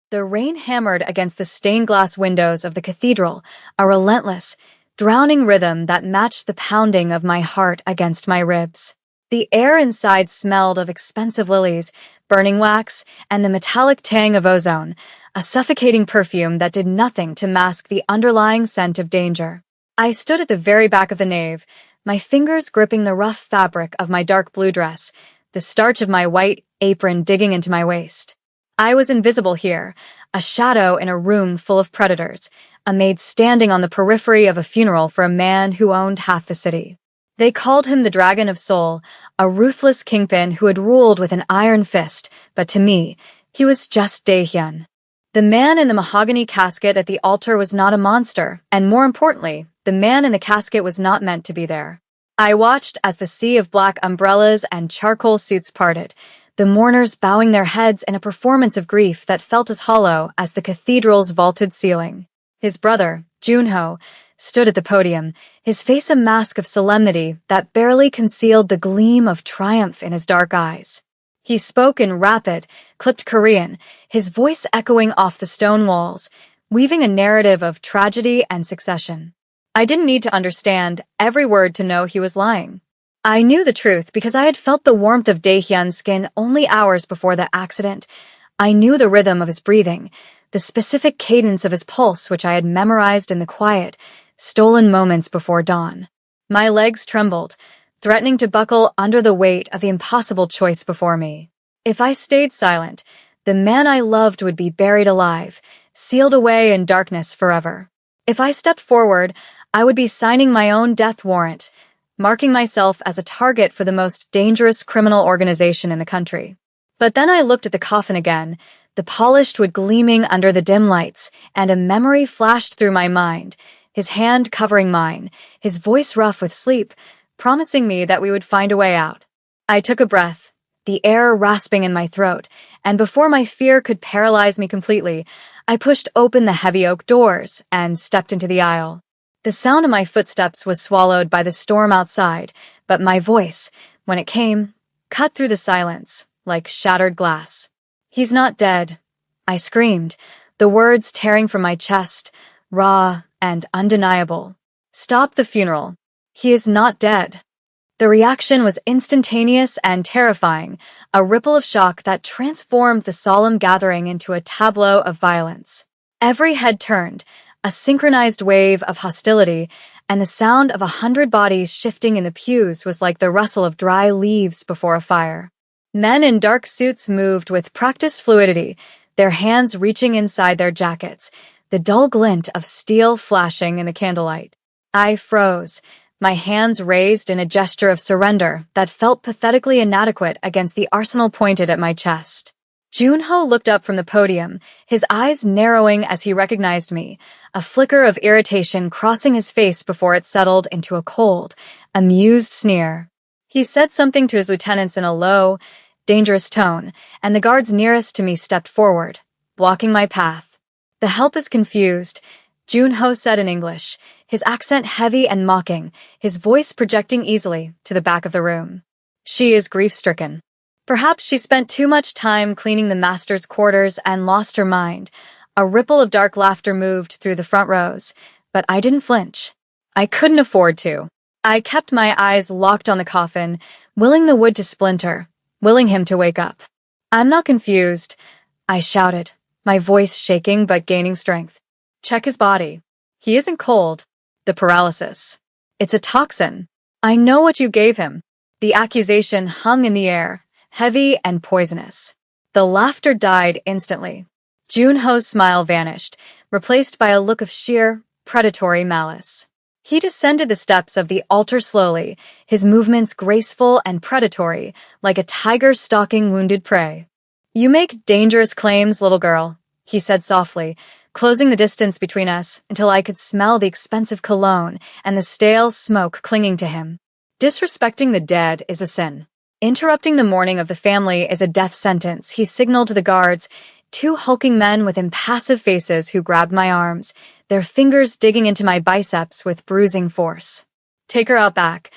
The rain hammered against the stained glass windows of the cathedral, a relentless, drowning rhythm that matched the pounding of my heart against my ribs. The air inside smelled of expensive lilies, burning wax, and the metallic tang of ozone, a suffocating perfume that did nothing to mask the underlying scent of danger. I stood at the very back of the nave, my fingers gripping the rough fabric of my dark blue dress, the starch of my white apron digging into my waist. I was invisible here, a shadow in a room full of predators, a maid standing on the periphery of a funeral for a man who owned half the city. They called him the Dragon of Soul, a ruthless kingpin who had ruled with an iron fist, but to me, he was just Daehyun. The man in the mahogany casket at the altar was not a monster, and more importantly, the man in the casket was not meant to be there. I watched as the sea of black umbrellas and charcoal suits parted, the mourners bowing their heads in a performance of grief that felt as hollow as the cathedral's vaulted ceiling. His brother, Junho, stood at the podium, his face a mask of solemnity that barely concealed the gleam of triumph in his dark eyes. He spoke in rapid, clipped Korean, his voice echoing off the stone walls, weaving a narrative of tragedy and succession. I didn't need to understand every word to know he was lying. I knew the truth because I had felt the warmth of Daehyun's skin only hours before the accident. I knew the rhythm of his breathing, the specific cadence of his pulse which I had memorized in the quiet, stolen moments before dawn. My legs trembled, threatening to buckle under the weight of the impossible choice before me. If I stayed silent, the man I loved would be buried alive, sealed away in darkness forever. If I stepped forward, I would be signing my own death warrant, marking myself as a target for the most dangerous criminal organization in the country. But then I looked at the coffin again, the polished wood gleaming under the dim lights, and a memory flashed through my mind, his hand covering mine, his voice rough with sleep, promising me that we would find a way out. I took a breath, the air rasping in my throat, and before my fear could paralyze me completely, I pushed open the heavy oak doors and stepped into the aisle. The sound of my footsteps was swallowed by the storm outside, but my voice, when it came, cut through the silence, like shattered glass. "He's not dead," I screamed, the words tearing from my chest, raw and undeniable. "Stop the funeral. He is not dead." The reaction was instantaneous and terrifying, a ripple of shock that transformed the solemn gathering into a tableau of violence. Every head turned, a synchronized wave of hostility, and the sound of 100 bodies shifting in the pews was like the rustle of dry leaves before a fire. Men in dark suits moved with practiced fluidity, their hands reaching inside their jackets, the dull glint of steel flashing in the candlelight. I froze, my hands raised in a gesture of surrender that felt pathetically inadequate against the arsenal pointed at my chest. Junho looked up from the podium, his eyes narrowing as he recognized me, a flicker of irritation crossing his face before it settled into a cold, amused sneer. He said something to his lieutenants in a low, dangerous tone, and the guards nearest to me stepped forward, blocking my path. "The help is confused," Junho said in English, his accent heavy and mocking, his voice projecting easily to the back of the room. "She is grief-stricken. Perhaps she spent too much time cleaning the master's quarters and lost her mind." A ripple of dark laughter moved through the front rows, but I didn't flinch. I couldn't afford to. I kept my eyes locked on the coffin, willing the wood to splinter, willing him to wake up. "I'm not confused," I shouted, my voice shaking but gaining strength. "Check his body. He isn't cold. The paralysis. It's a toxin. I know what you gave him." The accusation hung in the air, heavy and poisonous. The laughter died instantly. Junho's smile vanished, replaced by a look of sheer, predatory malice. He descended the steps of the altar slowly, his movements graceful and predatory, like a tiger stalking wounded prey. "You make dangerous claims, little girl," he said softly, closing the distance between us until I could smell the expensive cologne and the stale smoke clinging to him. "Disrespecting the dead is a sin. Interrupting the mourning of the family is a death sentence," he signaled to the guards, two hulking men with impassive faces who grabbed my arms, their fingers digging into my biceps with bruising force. "Take her out back,"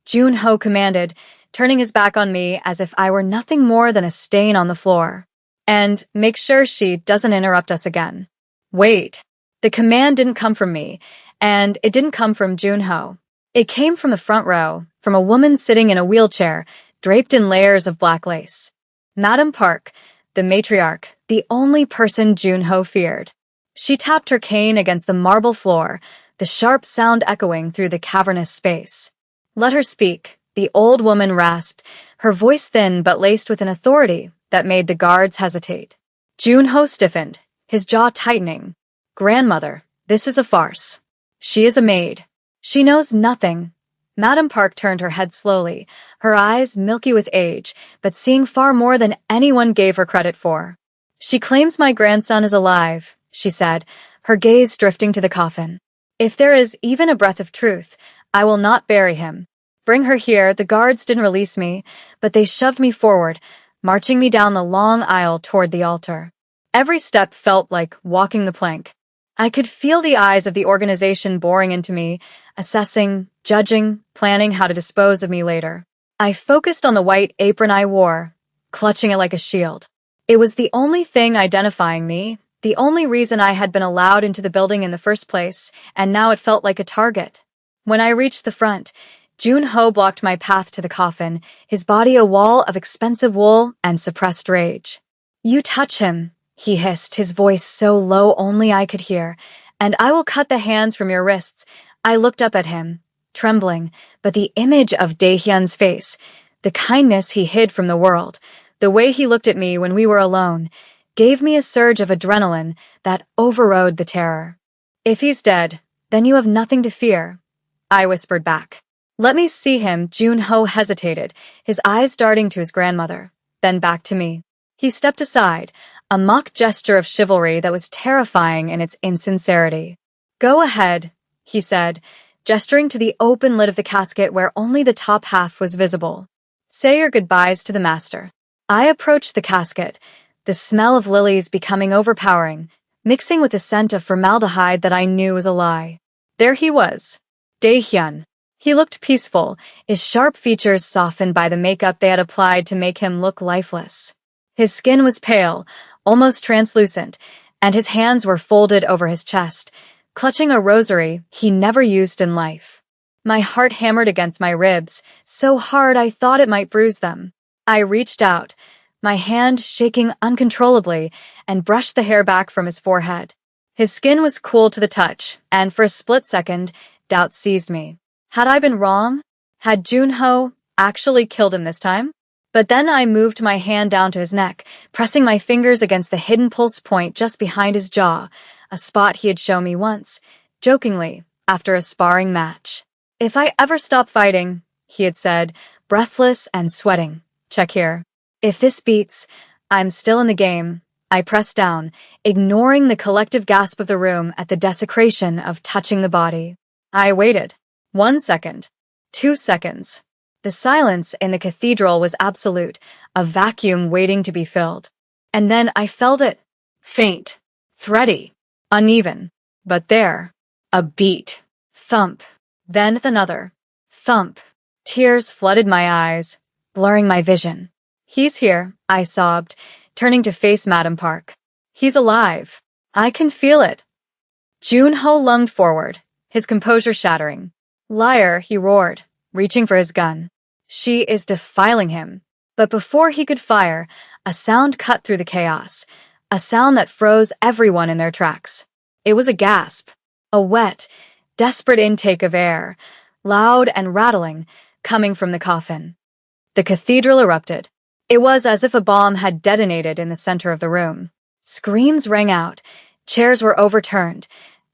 Junho commanded, turning his back on me as if I were nothing more than a stain on the floor. And make sure she doesn't interrupt us again. Wait. The command didn't come from me, and it didn't come from Junho. It came from the front row, from a woman sitting in a wheelchair, draped in layers of black lace. Madame Park, the matriarch, the only person Junho feared. She tapped her cane against the marble floor, the sharp sound echoing through the cavernous space. Let her speak, the old woman rasped, her voice thin but laced with an authority that made the guards hesitate. Junho stiffened, his jaw tightening. Grandmother, this is a farce. She is a maid. She knows nothing. Madame Park turned her head slowly, her eyes milky with age, but seeing far more than anyone gave her credit for. She claims my grandson is alive, she said, her gaze drifting to the coffin. If there is even a breath of truth, I will not bury him. Bring her here. The guards didn't release me, but they shoved me forward, marching me down the long aisle toward the altar. Every step felt like walking the plank. I could feel the eyes of the organization boring into me, assessing, judging, planning how to dispose of me later. I focused on the white apron I wore, clutching it like a shield. It was the only thing identifying me, the only reason I had been allowed into the building in the first place, and now it felt like a target. When I reached the front, Junho blocked my path to the coffin, his body a wall of expensive wool and suppressed rage. You touch him, he hissed, his voice so low only I could hear, and I will cut the hands from your wrists. I looked up at him, trembling, but the image of Daehyun's face, the kindness he hid from the world, the way he looked at me when we were alone, gave me a surge of adrenaline that overrode the terror. If he's dead, then you have nothing to fear, I whispered back. Let me see him. Junho hesitated, his eyes darting to his grandmother, then back to me. He stepped aside, a mock gesture of chivalry that was terrifying in its insincerity. Go ahead, he said, gesturing to the open lid of the casket where only the top half was visible. Say your goodbyes to the master. I approached the casket, the smell of lilies becoming overpowering, mixing with the scent of formaldehyde that I knew was a lie. There he was, Daehyun. He looked peaceful, his sharp features softened by the makeup they had applied to make him look lifeless. His skin was pale, almost translucent, and his hands were folded over his chest, clutching a rosary he never used in life. My heart hammered against my ribs, so hard I thought it might bruise them. I reached out, my hand shaking uncontrollably, and brushed the hair back from his forehead. His skin was cool to the touch, and for a split second, doubt seized me. Had I been wrong? Had Junho actually killed him this time? But then I moved my hand down to his neck, pressing my fingers against the hidden pulse point just behind his jaw, a spot he had shown me once, jokingly, after a sparring match. If I ever stop fighting, he had said, breathless and sweating. Check here. If this beats, I'm still in the game. I pressed down, ignoring the collective gasp of the room at the desecration of touching the body. I waited. 1 second. 2 seconds. The silence in the cathedral was absolute, a vacuum waiting to be filled. And then I felt it. Faint. Thready. Uneven. But there. A beat. Thump. Then another. Thump. Tears flooded my eyes, blurring my vision. He's here, I sobbed, turning to face Madame Park. He's alive. I can feel it. Junho lunged forward, his composure shattering. Liar, he roared, reaching for his gun. She is defiling him. But before he could fire, a sound cut through the chaos, a sound that froze everyone in their tracks. It was a gasp, a wet, desperate intake of air, loud and rattling, coming from the coffin. The cathedral erupted. It was as if a bomb had detonated in the center of the room. Screams rang out, chairs were overturned,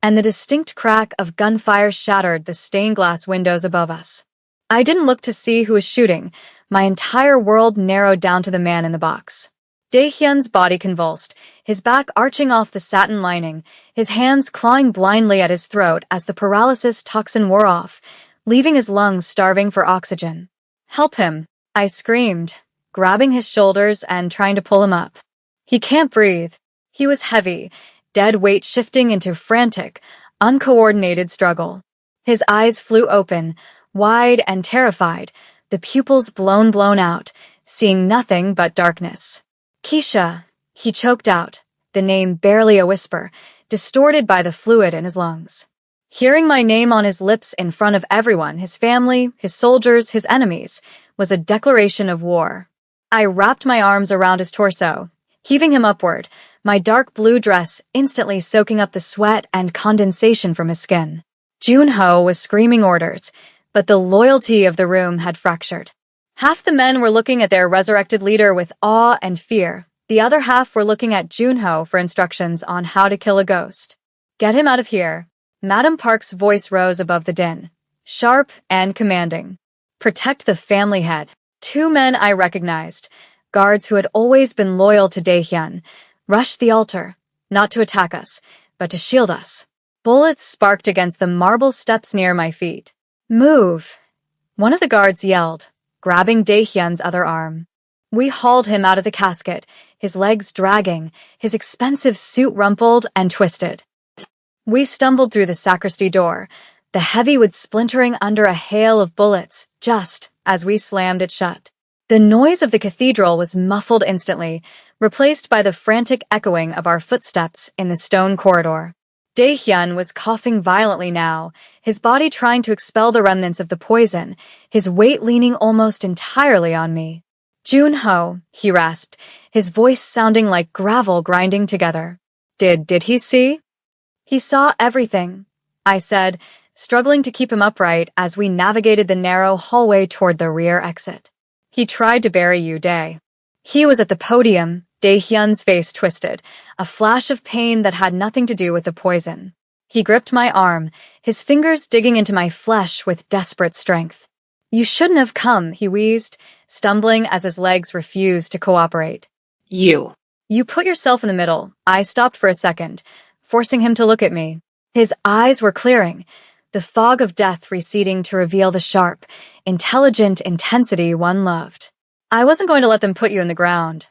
and the distinct crack of gunfire shattered the stained glass windows above us. I didn't look to see who was shooting. My entire world narrowed down to the man in the box. Daehyun's body convulsed, his back arching off the satin lining, his hands clawing blindly at his throat as the paralysis toxin wore off, leaving his lungs starving for oxygen. Help him, I screamed, grabbing his shoulders and trying to pull him up. He can't breathe. He was heavy, dead weight shifting into frantic, uncoordinated struggle. His eyes flew open, wide and terrified, the pupils blown out, seeing nothing but darkness. Keisha, He choked out, the name barely a whisper, distorted by the fluid in his lungs. Hearing my name on his lips in front of everyone, his family, his soldiers, his enemies, was a declaration of war. I wrapped my arms around his torso, heaving him upward, my dark blue dress instantly soaking up the sweat and condensation from his skin. Junho was screaming orders, but the loyalty of the room had fractured. Half the men were looking at their resurrected leader with awe and fear. The other half were looking at Junho for instructions on how to kill a ghost. "Get him out of here." Madam Park's voice rose above the din, sharp and commanding. "Protect the family head." Two men I recognized, guards who had always been loyal to Daehyun, rushed the altar, not to attack us, but to shield us. Bullets sparked against the marble steps near my feet. "Move!" One of the guards yelled, grabbing Daehyun's other arm. We hauled him out of the casket, his legs dragging, his expensive suit rumpled and twisted. We stumbled through the sacristy door, the heavy wood splintering under a hail of bullets, just as we slammed it shut. The noise of the cathedral was muffled instantly, replaced by the frantic echoing of our footsteps in the stone corridor. Daehyun was coughing violently now, his body trying to expel the remnants of the poison, his weight leaning almost entirely on me. "Junho," he rasped, his voice sounding like gravel grinding together. Did he see?" "He saw everything," I said, struggling to keep him upright as we navigated the narrow hallway toward the rear exit. "He tried to bury you, Dae." He was at the podium, Daehyun's face twisted, a flash of pain that had nothing to do with the poison. He gripped my arm, his fingers digging into my flesh with desperate strength. "You shouldn't have come," he wheezed, stumbling as his legs refused to cooperate. You put yourself in the middle." I stopped for a second, forcing him to look at me. His eyes were clearing, the fog of death receding to reveal the sharp, intelligent intensity one loved. "I wasn't going to let them put you in the ground,"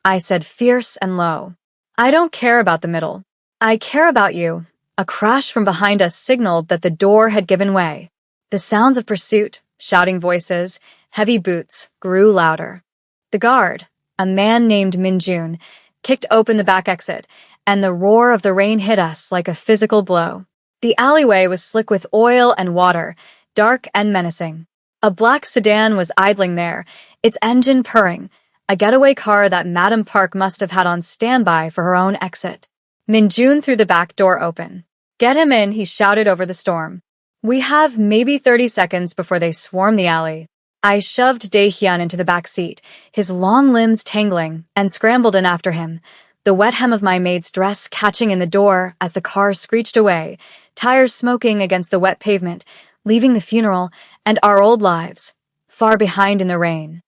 I said, fierce and low. "I don't care about the middle. I care about you." A crash from behind us signaled that the door had given way. The sounds of pursuit, shouting voices, heavy boots, grew louder. The guard, a man named Minjun, kicked open the back exit, and the roar of the rain hit us like a physical blow. The alleyway was slick with oil and water, dark and menacing. A black sedan was idling there, its engine purring, a getaway car that Madam Park must have had on standby for her own exit. Minjun threw the back door open. "Get him in," he shouted over the storm. "We have maybe 30 seconds before they swarm the alley." I shoved Daehyun into the back seat, his long limbs tangling, and scrambled in after him, the wet hem of my maid's dress catching in the door as the car screeched away, tires smoking against the wet pavement, leaving the funeral and our old lives far behind in the rain.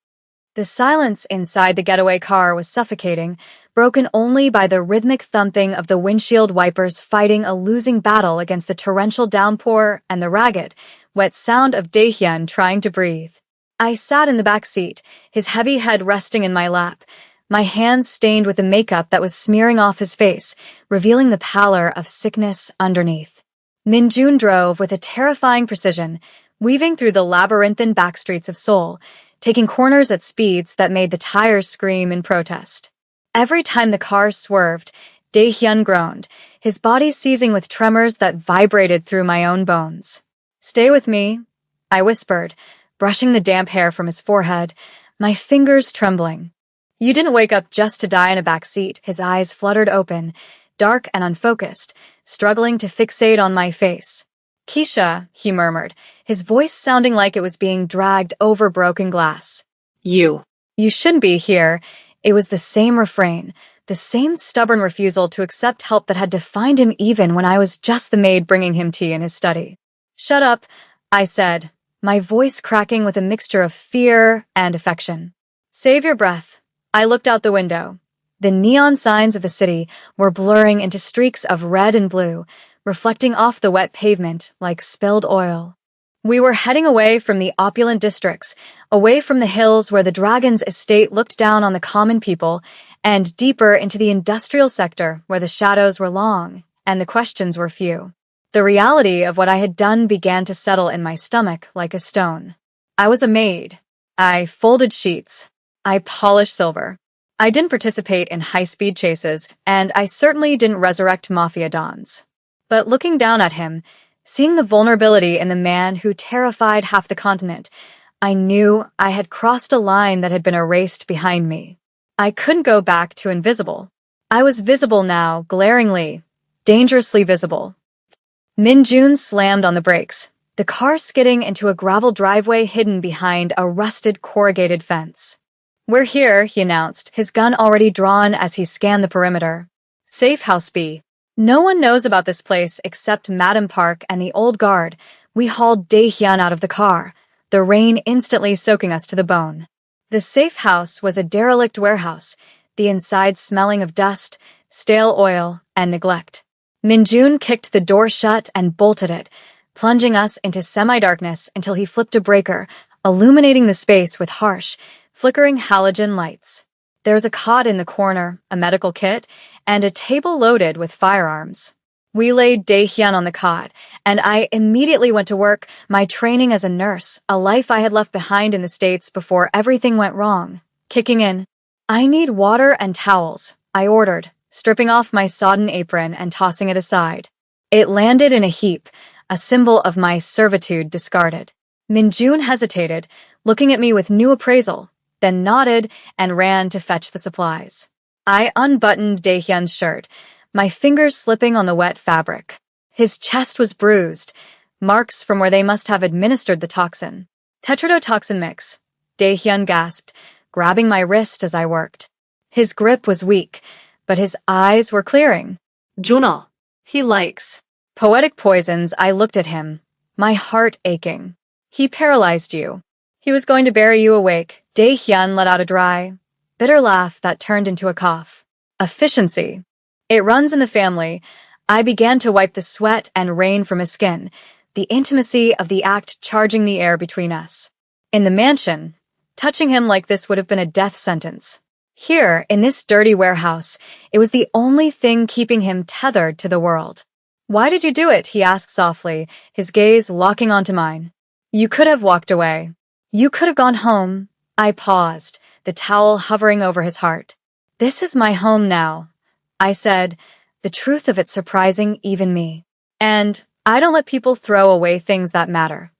The silence inside the getaway car was suffocating, broken only by the rhythmic thumping of the windshield wipers fighting a losing battle against the torrential downpour and the ragged, wet sound of Daehyun trying to breathe. I sat in the back seat, his heavy head resting in my lap, my hands stained with the makeup that was smearing off his face, revealing the pallor of sickness underneath. Minjun drove with a terrifying precision, weaving through the labyrinthine backstreets of Seoul, taking corners at speeds that made the tires scream in protest. Every time the car swerved, Daehyun groaned, his body seizing with tremors that vibrated through my own bones. "Stay with me," I whispered, brushing the damp hair from his forehead, my fingers trembling. "You didn't wake up just to die in a back seat." His eyes fluttered open, dark and unfocused, struggling to fixate on my face. "Keisha," he murmured, his voice sounding like it was being dragged over broken glass. You shouldn't be here." It was the same refrain, the same stubborn refusal to accept help that had defined him even when I was just the maid bringing him tea in his study. "Shut up," I said, my voice cracking with a mixture of fear and affection. "Save your breath." I looked out the window. The neon signs of the city were blurring into streaks of red and blue, reflecting off the wet pavement like spilled oil. We were heading away from the opulent districts, away from the hills where the dragon's estate looked down on the common people, and deeper into the industrial sector where the shadows were long and the questions were few. The reality of what I had done began to settle in my stomach like a stone. I was a maid. I folded sheets. I polished silver. I didn't participate in high-speed chases, and I certainly didn't resurrect Mafia dons. But looking down at him, seeing the vulnerability in the man who terrified half the continent, I knew I had crossed a line that had been erased behind me. I couldn't go back to invisible. I was visible now, glaringly, dangerously visible. Min-jun slammed on the brakes, the car skidding into a gravel driveway hidden behind a rusted corrugated fence. "We're here," he announced, his gun already drawn as he scanned the perimeter. "Safe House B. No one knows about this place except Madam Park and the old guard." We hauled Dae-hyun out of the car, the rain instantly soaking us to the bone. The safe house was a derelict warehouse, the inside smelling of dust, stale oil, and neglect. Min-jun kicked the door shut and bolted it, plunging us into semi-darkness until he flipped a breaker, illuminating the space with harsh, flickering halogen lights. There was a cot in the corner, a medical kit, and a table loaded with firearms. We laid Dae-hyun on the cot, and I immediately went to work, my training as a nurse, a life I had left behind in the States before everything went wrong, kicking in. "I need water and towels," I ordered, stripping off my sodden apron and tossing it aside. It landed in a heap, a symbol of my servitude discarded. Min-jun hesitated, looking at me with new appraisal, then nodded and ran to fetch the supplies. I unbuttoned Dae-hyun's shirt, my fingers slipping on the wet fabric. His chest was bruised, marks from where they must have administered the toxin. "Tetrodotoxin mix," Dae-hyun gasped, grabbing my wrist as I worked. His grip was weak, but his eyes were clearing. "Jonah, he likes." Poetic poisons. I looked at him, my heart aching. "He paralyzed you. He was going to bury you awake." Dae-hyun let out a dry, bitter laugh that turned into a cough. "Efficiency. It runs in the family." I began to wipe the sweat and rain from his skin, the intimacy of the act charging the air between us. In the mansion, touching him like this would have been a death sentence. Here, in this dirty warehouse, it was the only thing keeping him tethered to the world. "Why did you do it?" he asked softly, his gaze locking onto mine. "You could have walked away. You could have gone home." I paused, the towel hovering over his heart. "This is my home now," I said, the truth of it surprising even me. "And I don't let people throw away things that matter."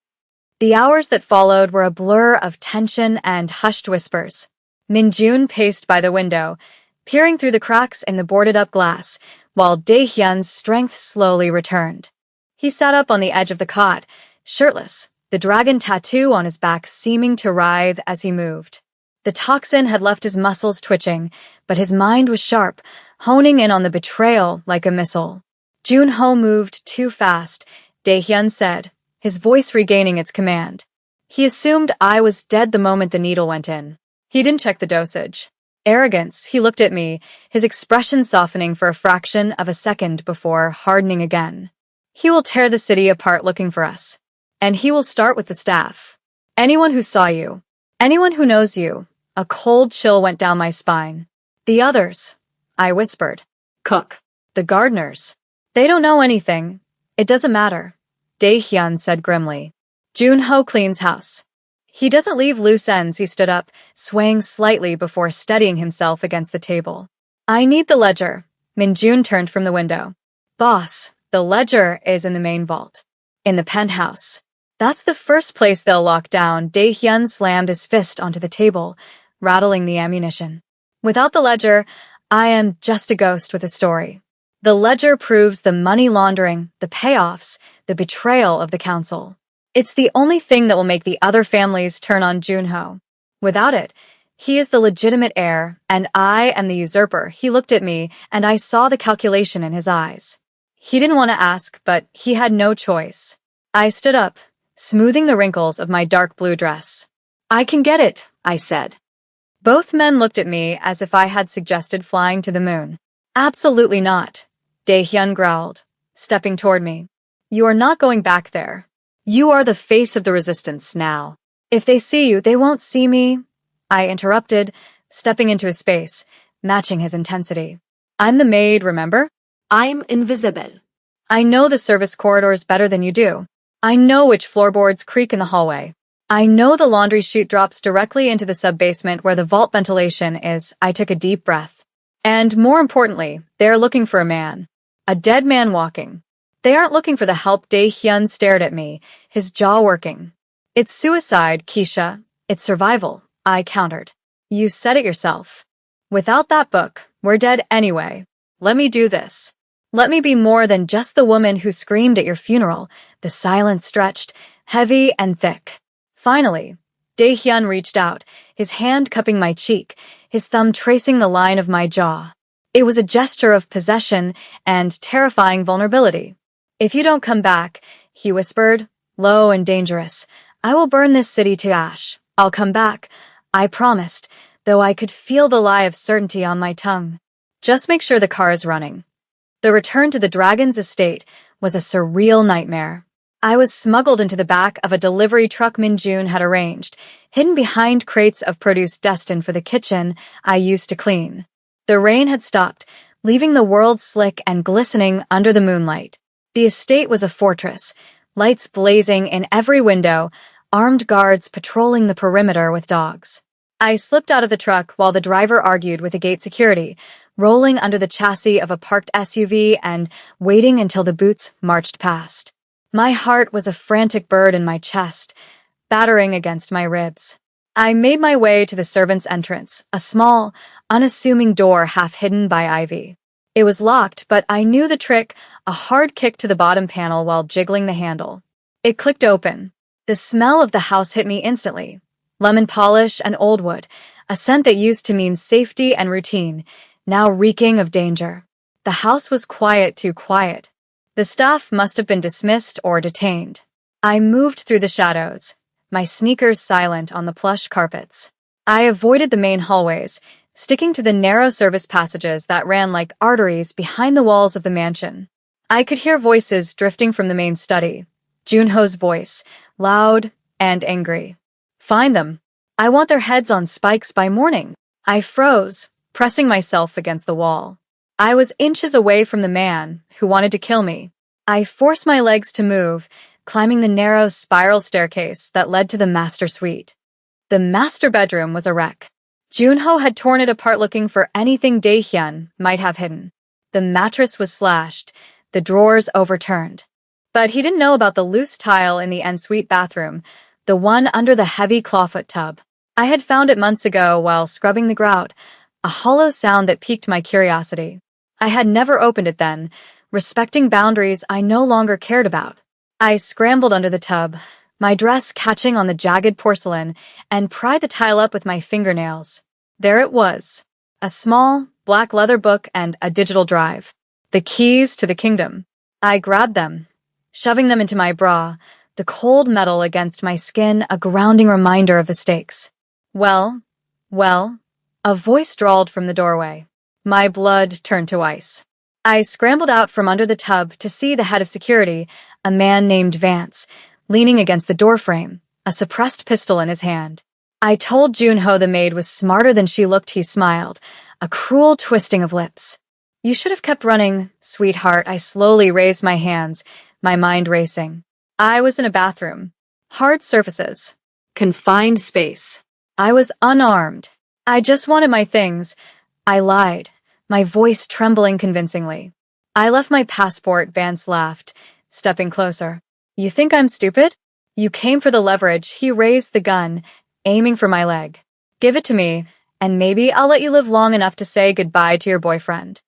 The hours that followed were a blur of tension and hushed whispers. Min-jun paced by the window, peering through the cracks in the boarded-up glass, while Dae-hyun's strength slowly returned. He sat up on the edge of the cot, shirtless, the dragon tattoo on his back seeming to writhe as he moved. The toxin had left his muscles twitching, but his mind was sharp, honing in on the betrayal like a missile. "Junho moved too fast," Dae-hyun said, his voice regaining its command. "He assumed I was dead the moment the needle went in. He didn't check the dosage." Arrogance, he looked at me, his expression softening for a fraction of a second before hardening again. "He will tear the city apart looking for us. And he will start with the staff. Anyone who saw you. Anyone who knows you." A cold chill went down my spine. "The others," I whispered. "Cook." "The gardeners. They don't know anything. It doesn't matter," Dae-hyun said grimly. "Junho cleans house. He doesn't leave loose ends." He stood up, swaying slightly before steadying himself against the table. "I need the ledger." Min-jun turned from the window. "Boss, the ledger is in the main vault. In the penthouse. That's the first place they'll lock down." Dae-hyun slammed his fist onto the table, rattling the ammunition. "Without the ledger, I am just a ghost with a story. The ledger proves the money laundering, the payoffs, the betrayal of the council. It's the only thing that will make the other families turn on Junho. Without it, he is the legitimate heir, and I am the usurper." He looked at me, and I saw the calculation in his eyes. He didn't want to ask, but he had no choice. I stood up, smoothing the wrinkles of my dark blue dress. "I can get it," I said. Both men looked at me as if I had suggested flying to the moon. "Absolutely not," Dae-hyun growled, stepping toward me. "You are not going back there. You are the face of the resistance now. If they see you, they won't see me." I interrupted, stepping into his space, matching his intensity. "I'm the maid, remember? I'm invisible." "I know the service corridors better than you do. I know which floorboards creak in the hallway. I know the laundry chute drops directly into the sub-basement where the vault ventilation is. I took a deep breath. And more importantly, they're looking for a man. A dead man walking. They aren't looking for the help. Dae-hyun stared at me, his jaw working. It's suicide, Keisha. It's survival, I countered. You said it yourself. Without that book, we're dead anyway. Let me do this. Let me be more than just the woman who screamed at your funeral. The silence stretched, heavy and thick. Finally, Dae-hyun reached out, his hand cupping my cheek, his thumb tracing the line of my jaw. It was a gesture of possession and terrifying vulnerability. If you don't come back, he whispered, low and dangerous, I will burn this city to ash. I'll come back, I promised, though I could feel the lie of certainty on my tongue. Just make sure the car is running. The return to the dragon's estate was a surreal nightmare. I was smuggled into the back of a delivery truck Min-jun had arranged, hidden behind crates of produce destined for the kitchen I used to clean. The rain had stopped, leaving the world slick and glistening under the moonlight. The estate was a fortress, lights blazing in every window, armed guards patrolling the perimeter with dogs. I slipped out of the truck while the driver argued with the gate security, rolling under the chassis of a parked SUV and waiting until the boots marched past. My heart was a frantic bird in my chest, battering against my ribs. I made my way to the servants' entrance, a small, unassuming door half hidden by ivy. It was locked, but I knew the trick, a hard kick to the bottom panel while jiggling the handle. It clicked open. The smell of the house hit me instantly. Lemon polish and old wood, a scent that used to mean safety and routine, now reeking of danger. The house was quiet, too quiet. The staff must have been dismissed or detained. I moved through the shadows, my sneakers silent on the plush carpets. I avoided the main hallways, sticking to the narrow service passages that ran like arteries behind the walls of the mansion. I could hear voices drifting from the main study. Junho's voice, loud and angry. Find them. I want their heads on spikes by morning. I froze, pressing myself against the wall. I was inches away from the man who wanted to kill me. I forced my legs to move, climbing the narrow spiral staircase that led to the master suite. The master bedroom was a wreck. Junho had torn it apart looking for anything Dae-hyun might have hidden. The mattress was slashed, the drawers overturned. But he didn't know about the loose tile in the ensuite bathroom, the one under the heavy clawfoot tub. I had found it months ago while scrubbing the grout, a hollow sound that piqued my curiosity. I had never opened it then, respecting boundaries I no longer cared about. I scrambled under the tub, my dress catching on the jagged porcelain, and pried the tile up with my fingernails. There it was, a small, black leather book and a digital drive. The keys to the kingdom. I grabbed them, shoving them into my bra, the cold metal against my skin a grounding reminder of the stakes. Well, a voice drawled from the doorway. My blood turned to ice. I scrambled out from under the tub to see the head of security, a man named Vance, leaning against the doorframe, a suppressed pistol in his hand. I told Junho the maid was smarter than she looked. He smiled, a cruel twisting of lips. You should have kept running, sweetheart. I slowly raised my hands, my mind racing. I was in a bathroom. Hard surfaces. Confined space. I was unarmed. I just wanted my things. I lied, my voice trembling convincingly. I left my passport, Vance laughed, stepping closer. You think I'm stupid? You came for the leverage. He raised the gun, aiming for my leg. Give it to me, and maybe I'll let you live long enough to say goodbye to your boyfriend.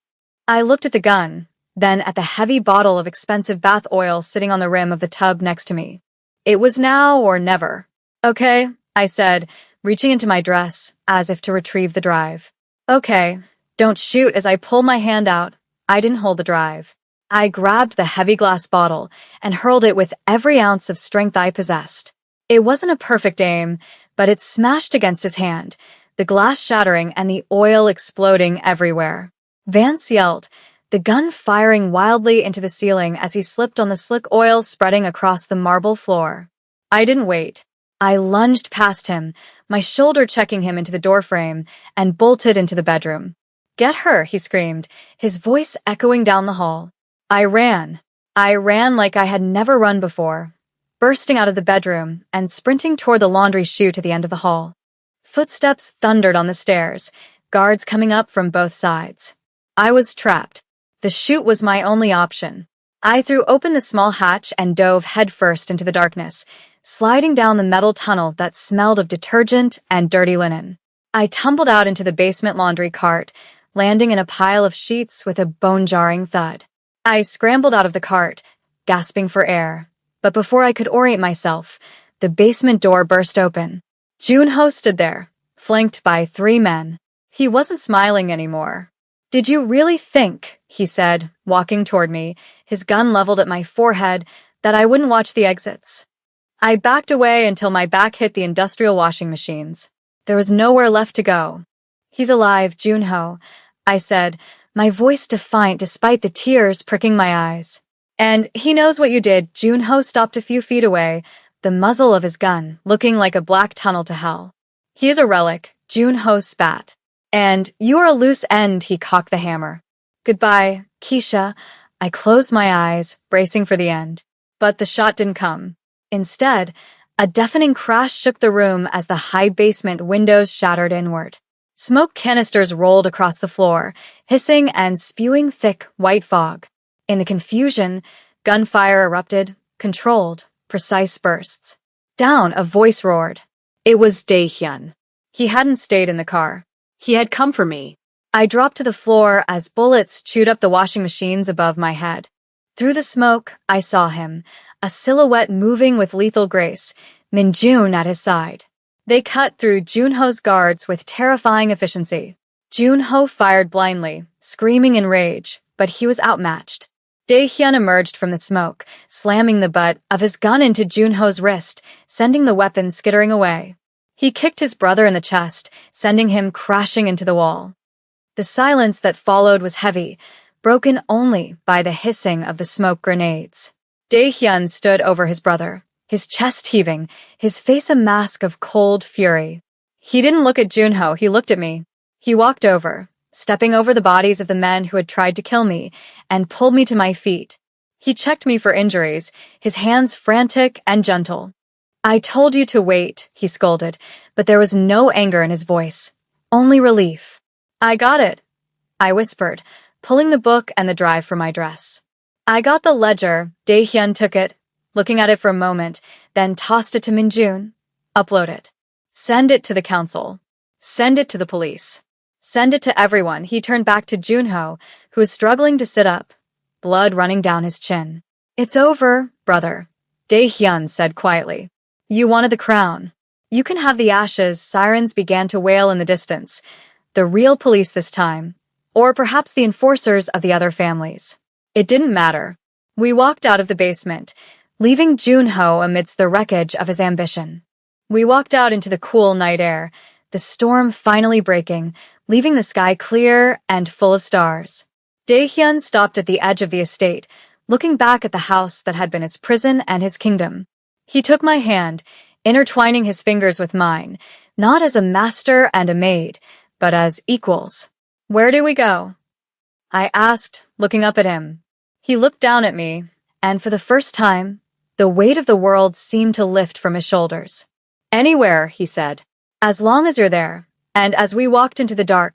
I looked at the gun, then at the heavy bottle of expensive bath oil sitting on the rim of the tub next to me. It was now or never. Okay, I said, reaching into my dress, as if to retrieve the drive. Okay, don't shoot. As I pull my hand out, I didn't hold the drive. I grabbed the heavy glass bottle and hurled it with every ounce of strength I possessed. It wasn't a perfect aim, but it smashed against his hand, the glass shattering and the oil exploding everywhere. Vance yelled, the gun firing wildly into the ceiling as he slipped on the slick oil spreading across the marble floor. I didn't wait. I lunged past him, my shoulder checking him into the doorframe, and bolted into the bedroom. Get her, he screamed, his voice echoing down the hall. I ran like I had never run before. bursting out of the bedroom and sprinting toward the laundry chute at the end of the hall. Footsteps thundered on the stairs, guards coming up from both sides. I was trapped. The chute was my only option. I threw open the small hatch and dove headfirst into the darkness, sliding down the metal tunnel that smelled of detergent and dirty linen. I tumbled out into the basement laundry cart, landing in a pile of sheets with a bone-jarring thud. I scrambled out of the cart, gasping for air. But before I could orient myself, the basement door burst open. Junho stood there, flanked by 3 men. He wasn't smiling anymore. "Did you really think," he said, walking toward me, his gun leveled at my forehead, "that I wouldn't watch the exits?" I backed away until my back hit the industrial washing machines. There was nowhere left to go. "He's alive, Junho," I said, my voice defiant despite the tears pricking my eyes. "And he knows what you did." Junho stopped a few feet away, the muzzle of his gun looking like a black tunnel to hell. "He is a relic," Junho spat. "And you're a loose end," he cocked the hammer. "Goodbye, Keisha." I closed my eyes, bracing for the end. But the shot didn't come. Instead, a deafening crash shook the room as the high basement windows shattered inward. Smoke canisters rolled across the floor, hissing and spewing thick, white fog. In the confusion, gunfire erupted, controlled, precise bursts. Down, a voice roared. It was Dae-hyun. He hadn't stayed in the car. He had come for me. I dropped to the floor as bullets chewed up the washing machines above my head. Through the smoke, I saw him, a silhouette moving with lethal grace, Min-jun at his side. They cut through Junho's guards with terrifying efficiency. Junho fired blindly, screaming in rage, but he was outmatched. Dae-hyun emerged from the smoke, slamming the butt of his gun into Junho's wrist, sending the weapon skittering away. He kicked his brother in the chest, sending him crashing into the wall. The silence that followed was heavy, broken only by the hissing of the smoke grenades. Dae-hyun stood over his brother, his chest heaving, his face a mask of cold fury. He didn't look at Junho, he looked at me. He walked over, stepping over the bodies of the men who had tried to kill me, and pulled me to my feet. He checked me for injuries, his hands frantic and gentle. "I told you to wait," he scolded, but there was no anger in his voice, only relief. "I got it," I whispered, pulling the book and the drive from my dress. I got the ledger. Dae-hyun took it, looking at it for a moment, then tossed it to Min-jun. "Upload it. Send it to the council. Send it to the police. Send it to everyone." He turned back to Junho, who was struggling to sit up, blood running down his chin. "It's over, brother," Dae-hyun said quietly. "You wanted the crown. You can have the ashes." Sirens began to wail in the distance. The real police this time, or perhaps the enforcers of the other families. It didn't matter. We walked out of the basement, leaving Junho amidst the wreckage of his ambition. We walked out into the cool night air, the storm finally breaking, leaving the sky clear and full of stars. Dae-hyun stopped at the edge of the estate, looking back at the house that had been his prison and his kingdom. He took my hand, intertwining his fingers with mine, not as a master and a maid, but as equals. "Where do we go?" I asked, looking up at him. He looked down at me, and for the first time, the weight of the world seemed to lift from his shoulders. "Anywhere," he said. "As long as you're there." And as we walked into the dark,